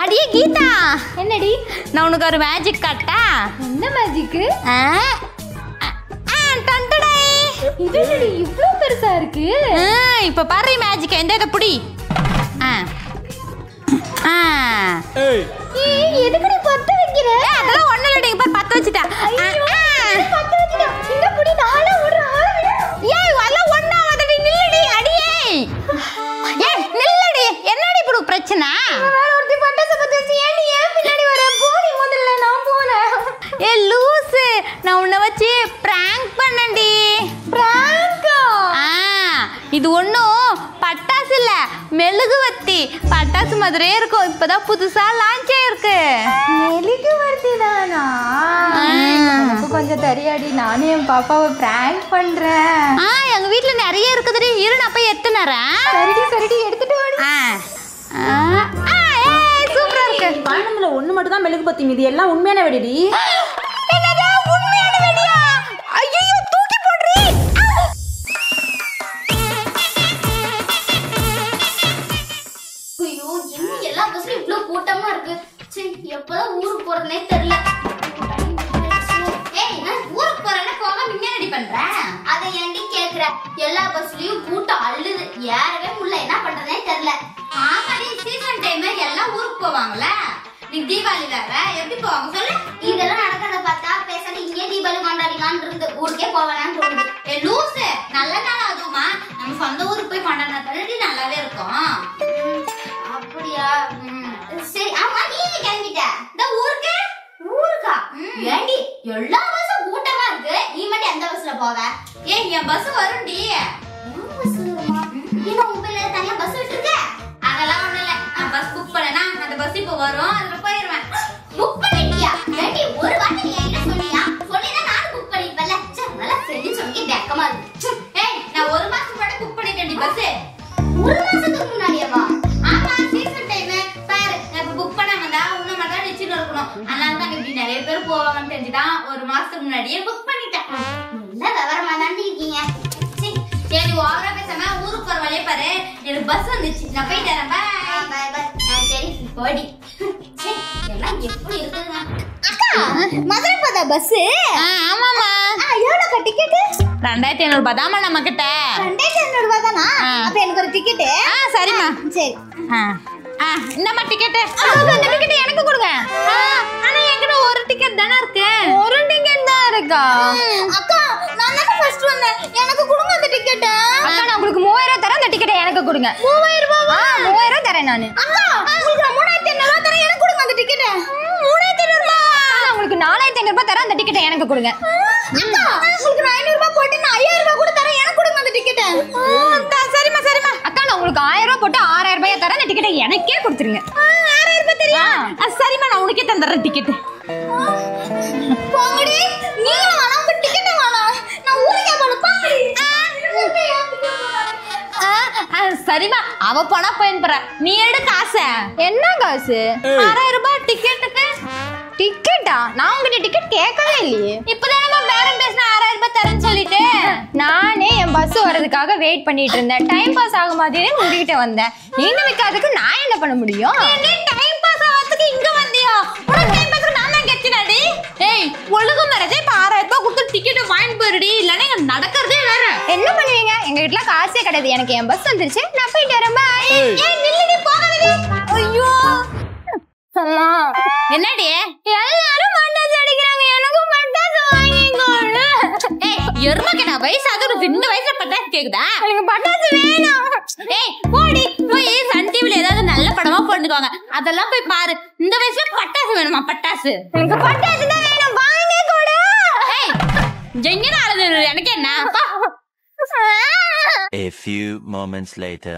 அடியே கீதா, என்னடி? நான் உனக்கு ஒரு மேஜிக் காட்டா? என்ன மேஜிக்கு? இது இவ்ளோ பெருசா இருக்கு. இப்ப பாரு மேஜிக். எந்த இத புடி. எதுக்கு நீ பத்த வைக்கிற? அதெல்லாம் ஒண்ணு இல்லடி, இப்ப பத்த வச்சிட்டா. பத்த வச்சிட்டா. இந்த புடி நாளா ஒரு ஆளு. ஏய் வல்ல ஒண்ணா வதடி நில்லடி அடியே. ஏய் நில்லடி. என்னடி இப்படி பிரச்சனை? வேற ஒருத்தி பட்டாசு பத்த வச்சு ஏன் பின்னாடி வர? போடி முதல்ல, நான் போறேன். ஏய் லூசு, நான் உன்னை வச்சு பிராங்க் பண்ணேன்டி. பிராங்கா? இது ஒன்றும் பட்டாசு இல்ல, மெழுகுவர்த்தி. பட்டாசு மாதிரியே இருக்கும், இப்பதான் புதுசா லான்ச் ஆயிருக்கு. மெழுகுவர்த்தி தானா? கொஞ்சம் தெரியாடி, நானே என் பாப்பாவை பிராங்க் பண்றேன். எங்க வீட்டுல நிறைய இருக்குதுடி, இரு நான் போய் எத்துனறேன். சரிடி எடுத்துட்டு வாடி. சூப்பரா இருக்கு. பழனம்ல ஒண்ணு மட்டும் தான் மெழுகுபத்தி, மீதி எல்லாம் உண்மையான வெடிடி. உண்மையான வெடியா? ஐயோ தூக்கி போடுறீ. ஐயோ என்ன எல்லா பஸ்லயும் இவ்ளோ கூட்டமா இருக்கு. சரி எப்பதான் ஊருக்கு போறதுனே தெரியல. ஏய் நான் ஊருக்கு போறேன்னா போக முன்னாடி பண்றேன். அதை ஏன்டி கேக்குற? எல்லா பஸ்லயும் கூட்டம் அள்ளுது, ஏறவே முடியல, என்ன பண்றதுனே தெரியல. ஆமாடி சீசன் டைம் எல்லாம் ஊருக்கு போவாங்கல. நீ தீபாவளி வேற எப்படி போவாங்க சொல்லு? இதெல்லாம் நடக்கிறத பார்த்தா பேசாம இங்கே தீபாவளி கொண்டாடிக்கலாம்னு இருந்து ஊருக்கே போவானான்னு தோணுது. ஏ லூசு, நல்ல நாள் அதுவுமா நம்ம சொந்த ஊருக்கு போய் கொண்டாடினா தானே நல்லாவே இருக்கும். அப்படியா? சரி ஆமா நீ கிளம்பிட்ட இந்த ஊருக்கு? ஊருக்கா? ஏண்டி எல்லா பஸ்ஸும் கூட்டமா இருக்கு, நீ மட்டும் எந்த பஸ்ல போவ? ஏய் என் பஸ் வரும்டி. பஸ் வருமா? நீங்க உங்க தனியா பஸ் விட்டுருக்க? அதெல்லாம் ஒண்ணு இல்ல, நான் பஸ் புக் பண்ணேனா அந்த பஸ் இப்போ வரும், அதுல போயிருவேன். புக் பண்ணிட்டியா? ஏண்டி ஒரு வாட்டி நீ என்ன சொன்னியா? சொல்லினா நானும் புக் பண்ணிப்பேன்ல. சே நல்லா செஞ்சு சொல்லி வெக்கமா இருக்கு. ஏய் நான் ஒரு மாசம் முன்னாடி புக் பண்ணிட்டேன்டி பஸ். ஒரு மாசத்துக்கு முன்னாடியேவா? ஆமா சீசன் டைம் பாரு, நான் இப்ப புக் பண்ண வந்தா உன்ன மட்டும் நிச்சிட்டு இருக்கணும். அதனால தான் இப்படி நிறைய பேர் போவாங்கன்னு தெரிஞ்சுதான் ஒரு மாசத்துக்கு முன்னாடியே புக் பண்ணிட்டேன். நல்ல விவரமா தான் இருக்கீங்க. சரி ஓவரா பேசாம ஊருக்கு போற வழியே பாரு, எனக்கு பஸ் வந்துச்சு, நான் போயிட்டு வரேன். பாய் பாய். சரி போடி. எல்லாம் எப்படி இருக்குதுங்க. அக்கா மதுரை போதா பஸ்? ஆமாமா. எவ்வளவு டிக்கெட்? 2500 ரூபாய் தாமா நம்ம கிட்ட. 2500 ரூபாய் தானா? அப்ப எனக்கு ஒரு டிக்கெட். சரிம்மா. சரி. இந்தம்மா டிக்கெட். அந்த டிக்கெட் எனக்கு கொடுங்க. ஆனா என்கிட்ட ஒரு டிக்கெட் தானே இருக்கு. ஒரு டிக்கெட் தான் இருக்கா? அக்கா நான் தான் ஃபர்ஸ்ட் வந்தேன், எனக்கு கொடுங்க அந்த டிக்கெட். அக்கா நான் உங்களுக்கு 3000 தரேன், அந்த டிக்கெட்டை எனக்கு கொடுங்க. 3000 ரூபாயா? 3000 தரேன் நானு. அக்கா உங்களுக்கு 3500 ரூபாய் தரேன், எனக்கு கொடுங்க அந்த டிக்கெட். 3500 ரூபாய்? நான் உங்களுக்கு 4500 ரூபாய் தரேன், அந்த டிக்கெட்டை எனக்கு கொடுங்க. அக்கா உங்களுக்கு 500 ரூபாய் போட்டு நான் 5000 ரூபாய் கூட தரேன், எனக்கு கொடுங்க அந்த டிக்கெட். சரிம்மா சரிம்மா. அக்கா நான் உங்களுக்கு 1000 ரூபாய் போட்டு 6000 ரூபாய் தரேன், அந்த டிக்கெட்டை எனக்கே கொடுத்துருங்க. 6000 ரூபாய் தெரியா? சரிம்மா நான் உனக்கே தந்துடுறேன் டிக்கெட். போங்கடி, நீங்க வேணா உங்க டிக்கெட் வேணா, நான் ஊருக்கே போறேன். பாடி சரிம்மா அவ போனா போயின்னு நீ எடு காசு. என்ன காசு? 6000 ரூபாய் டிக்கெட்டுக்கு. டிக்கெட்டா? நான் உங்ககிட்ட டிக்கெட் கேட்கவே இல்லையே. இப்பதான் நம்ம பேரம் பேசின 6000 ரூபாய் தரேன்னு சொல்லிட்டு நானே என் பஸ் வரதுக்காக வெயிட் பண்ணிட்டு இருந்தேன். டைம் பாஸ் ஆக மாதிரி உங்ககிட்ட வந்தேன். நீங்க வைக்காததுக்கு நான் என்ன பண்ண முடியும்? நீ டைம் பாஸ் ஆகிறதுக்கு இங்க வந்தியா? உனக்கு டைம் பாஸ் நான் தான் கெச்சினாடி. ஏய் ஒழுங்கு மரதே இப்ப 6000 ரூபாய் கொடுத்து டிக்கெட் வாங்கிட்டு போயிடுடி, இல்லன்னா இங்க நடக்கிறதே வேற. என்ன பண்ணுவீங்க? எங்க வீட்ல காசே கிடையாது, எனக்கு என் பஸ் வந்துருச்சு, நான் போயிட்டு வரேன். பாய். ஏய் நில்லுடி போகாதடி. ஐயோ அம்மா, என்னடி எல்லாரும் பட்டாசு அடிக்கிறாங்க, எனக்கும் பட்டாசு வாங்கிக்கோங்க. ஏய் எருமக்கடா வயசாக இந்த வயசுல பட்டாசு கேக்குதா? எனக்கு பட்டாசு வேணும். ஏய் போடி போய் சன் டிவில ஏதாவது நல்ல படமா போட்டுக்குவாங்க, அதெல்லாம் போய் பாரு. இந்த வயசுல பட்டாசு வேணுமா? பட்டாசு எனக்கு பட்டாசு தான் வேணும், வாங்க கூட. ஏய் எங்கடா அழுது? எனக்கு என்ன? A few moments later.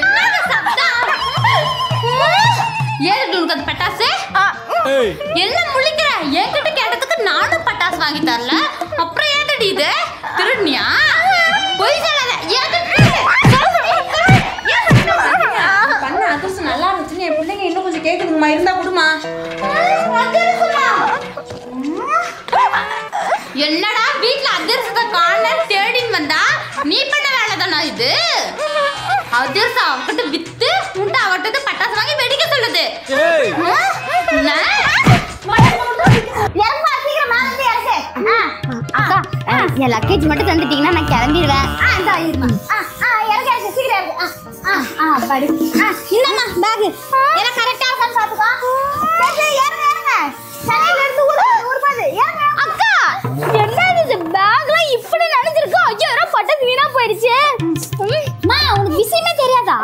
என்னங்க சத்தம்? ஏன் உனக்கு அது பட்டாசு? எல்லாம் முழிக்கிற. என்கிட்ட கேட்டதுக்கு நானும் பட்டாசு வாங்கி தரல, அப்புறம் ஏன்டி இது திருடுனியா? போய் சொல்லாத. பண்ண அதிர்ஷ்டம் நல்லா இருந்துச்சுன்னு என் பிள்ளைங்க இன்னும் கொஞ்சம் கேக்குதுங்கம்மா, இருந்தா கொடுமா. என்னடா வீட்ல அதிர்ஷ்டத்தை என் லக்கேஜ் மட்டும் தந்துட்டீங்கன்னா நான் கிளம்பிடுவேன். படி. இல்லம்மா பேக் எல்லாம் கரெக்டா இருக்கான்னு பாத்துக்கோ. அக்கா என்னது பேக்லாம் இப்படி நடந்துருக்கு? 5000 பட்டது வீணா போயிடுச்சு. மா உனக்கு விஷயமே தெரியாதா?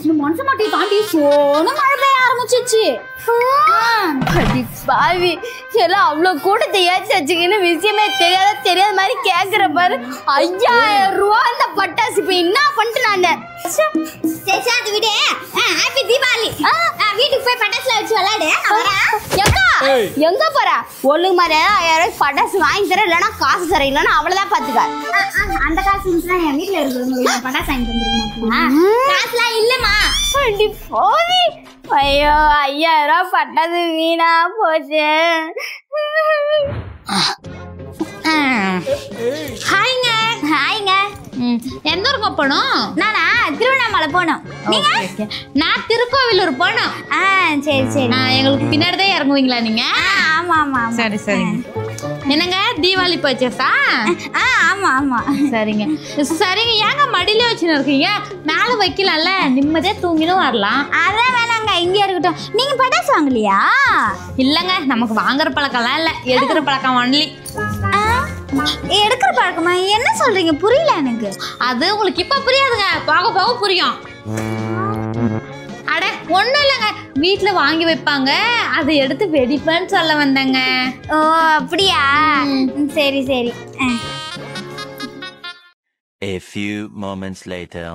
இந்த மனுஷ மாட்டி தாண்டி சோன மழை பெய்ய ஆரம்பிச்சிச்சு. பாவி எல்லாம் அவ்வளவு கூட்டத்தை ஏற்றி வச்சுக்கின்னு விஷயமே தெரியாத மாதிரி கேக்குற பாரு. 5000 ரூபா அந்த பட்டாசு இப்ப என்ன பண்ணிட்டு நான் அது விட ஹாப்பி தீபாவளி. வீட்டுக்கு போய் பட்டாசுல வச்சு விளையாடு. எங்க போற? ஒழுங்கு மாதிரி 5000 பட்டாசு வாங்கி தர, இல்லைன்னா காசு தர, இல்லைன்னா அவ்வளவுதான் பாத்துக்க. அந்த காசு என் வீட்டுல இருக்கு, பட்டாசு வாங்கி தந்துருக்கேன். காசுலாம் இல்லம்மா. ஐயோ 5000 பட்டாசு வீணா போச்சு. ஹாய்ங்க. ஹாய்ங்க. எந்த ஊருக்கு போனோம்? நானா திருவண்ணாமலை போனோம். நீங்க? நான் திருக்கோவிலூர் போனோம். சரி சரி. எங்களுக்கு பின்னாடி தான் இறங்குவீங்களா நீங்க? ஆமா ஆமா. சரி சரிங்க. என்னங்க தீபாவளி பர்ச்சேஸா? ஆமா ஆமா. சரிங்க சரிங்க. ஏங்க மடியில வச்சுன்னு இருக்கீங்க? மேலே வைக்கலாம்ல, நிம்மதியா தூங்கினும் வரலாம். அதான் வேணாங்க, இங்கே இருக்கட்டும். நீங்க பட்டாசு வாங்கலையா? இல்லைங்க, நமக்கு வாங்குற பழக்கம்லாம் இல்லை, எடுக்கிற பழக்கம் ஒன்லி. எடுக்கிற பழக்கமா? என்ன சொல்றீங்க? புரியல எனக்கு. அது உங்களுக்கு இப்ப புரியாதுங்க, போக போக புரியும். அட ஒண்ணும் இல்லைங்க, வீட்டுல வாங்கி வைப்பாங்க, அதை எடுத்து வெடிப்பேன்னு சொல்ல வந்தேங்க. ஓ அப்படியா? சரி சரி. A few moments later.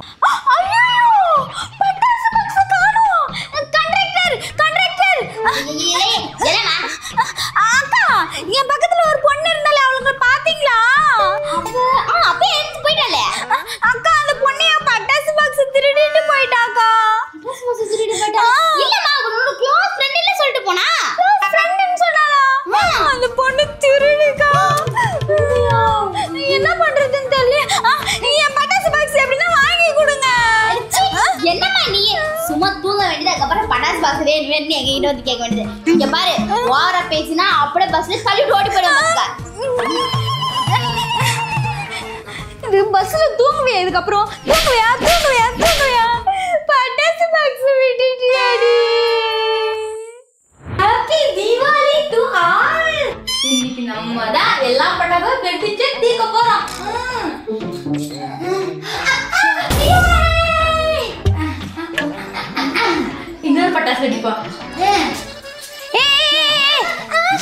அக்கா என் பக்கத்துல ஒரு பொண்ணு இருந்தாலே, அவளுக்கு பாத்தீங்களா? அப்ப எடுத்து போயிட்டாளே. அக்கா அந்த பொண்ணு என் பட்டாசு பாக்ஸ் திருடிட்டு போயிட்டாக்கா. பட்டாசு பாக்ஸ் திருடிட்டு போயிட்டா? இல்லம்மா, அவளோட க்ளோஸ் ஃப்ரெண்ட் இல்ல சொல்லிட்டு போனா. க்ளோஸ் ஃப்ரெண்ட்னு சொன்னாளா? அந்த பொண்ணு திருடிக்கா. என்ன பண்றதுன்னு தெரியல. என் பட்டாசு பாக்ஸ் எப்படின்னா வாங்கி கொடுங்க. என்னம்மா நீ சும்மா தூங்க வேண்டியது, அதுக்கப்புறம் பட்டாசு பாக்ஸ் வேணும் வேணும் எங்ககிட்ட வந்து கேட்க வேண்டியது. இங்க பாரு, ஓவரா பேசினா அப்படியே பஸ்ல தள்ளிட்டு ஓடி போயிடுவாங்க. இது பஸ்ல தூங்குவியா? இதுக்கப்புறம் தூங்குவியா தூங்குவியா தூங்குவியா? பட்டாசு பாக்ஸ் விட்டுட்டியாடி. Happy Deepavali to all. இன்னைக்கு நம்ம தான் எல்லா பட்டாசும் வெடிச்சு தீக்க போறோம். இன்னொரு பட்டாசு வெடிப்போம்.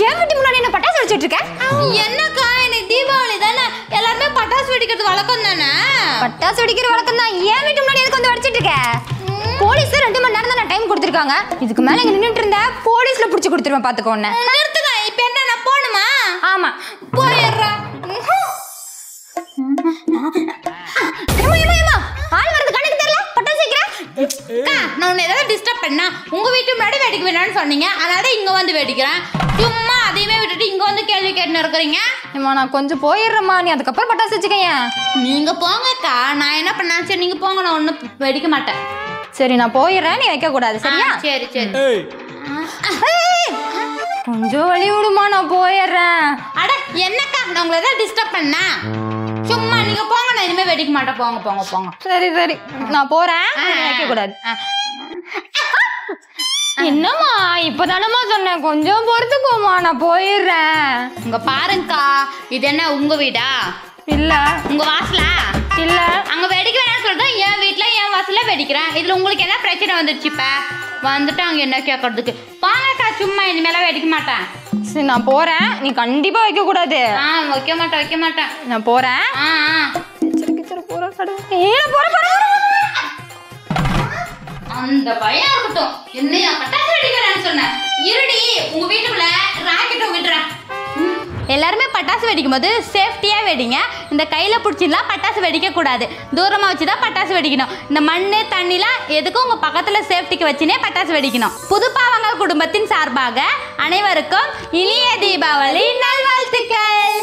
ஏன் வீட்டு முன்னாடி என்ன பட்டாசு வெடிச்சிட்டு இருக்க? என்னக்கா, இன்னைக்கு தீபாவளி தானே, எல்லாருமே பட்டாசு வெடிக்கிறது வழக்கம் தானே. பட்டாசு வெடிக்கிற வழக்கம் தான். ஏன் வீட்டு முன்னாடி எதுக்கு வந்து வெடிச்சிட்டு இருக்க? போலீஸ் 2 மணி நேரம் தான் டைம் கொடுத்துருக்காங்க. இதுக்கு மேல இங்க நின்னுட்டு இருந்தா போலீஸ்ல புடிச்சு கொடுத்துருவேன், பாத்துக்கோன்னு. நிறுத்துங்க. இப்ப என்ன, நான் போணுமா? ஆமா போயிடுறா. ஆள் வரது கணக்கு தெரியல. பட்டாசு வைக்கிறேன். நான் உன்னை ஏதாவது டிஸ்டர்ப் பண்ணா? உங்க வீட்டு முன்னாடி வெடிக்க வேணாம்னு சொன்னீங்க, அதனால இங்க வந்து வெடிக்கிறேன். சும்மா அதையுமே விட்டுட்டு இங்க வந்து கேள்வி கேட்டுன்னு இருக்கிறீங்க. ஏமா நான் கொஞ்சம் போயிடுறேம்மா, நீ அதுக்கப்புறம் பட்டாசு வச்சுக்கேன். நீங்க போங்கக்கா, நான் என்ன பண்ண? சரி நீங்க போங்க, நான் ஒன்னும் வெடிக்க மாட்டேன். சரி நான் போயிடுறேன், நீ வைக்க கூடாது சரியா? சரி சரி. கொஞ்சம் வழி விடுமா, நான் போயிடுறேன். அட என்னக்கா, நான் உங்களை ஏதாவது டிஸ்டர்ப் பண்ணா? சும்மா நீங்க போங்க, நான் இனிமே வெடிக்க மாட்டேன். போங்க போங்க போங்க. சரி சரி நான் போறேன், வைக்க கூடாது. என்னம்மா இப்பதானம்மா சொன்னேன், கொஞ்சம் பொறுத்துக்கோமா, நான் போயிடுறேன். இங்க பாருங்கக்கா, இது என்ன உங்க வீடா? இல்ல. உங்க வாசலா? இல்ல. அங்க வெடிக்க வேணாம்னு சொல்லிட்டு என் வீட்டுல என் வாசல்ல வெடிக்கிறேன். இதுல உங்களுக்கு என்ன பிரச்சனை வந்துருச்சு? இப்ப வந்துட்டு அங்க என்ன கேட்கறதுக்கு? பாங்கக்கா, சும்மா இனிமேல வெடிக்க மாட்டேன். சரி நான் போறேன், நீ கண்டிப்பா வைக்க கூடாது. வைக்க மாட்டேன் வைக்க மாட்டேன். நான் போறேன். அந்த பையன் இருக்கட்டும், என்னையா பட்டாசு வெடிக்கிறேன்னு சொன்னேன். இருடி, உங்க வீட்டுக்குள்ள ராக்கெட்டை விடுறேன். எல்லாருமே பட்டாசு வெடிக்கும் போது சேஃப்டியா வெடிங்க. இந்த கையில பிடிச்சிடலாம் பட்டாசு வெடிக்க கூடாது, தூரமா வச்சுதான் பட்டாசு வெடிக்கணும். இந்த மண்ணு தண்ணிலாம் எதுக்கும் உங்க பக்கத்துல சேஃப்டிக்கு வச்சுனே பட்டாசு வெடிக்கணும். புதுப்பாவங்கள் குடும்பத்தின் சார்பாக அனைவருக்கும் இனிய தீபாவளி நல்வாழ்த்துக்கள்.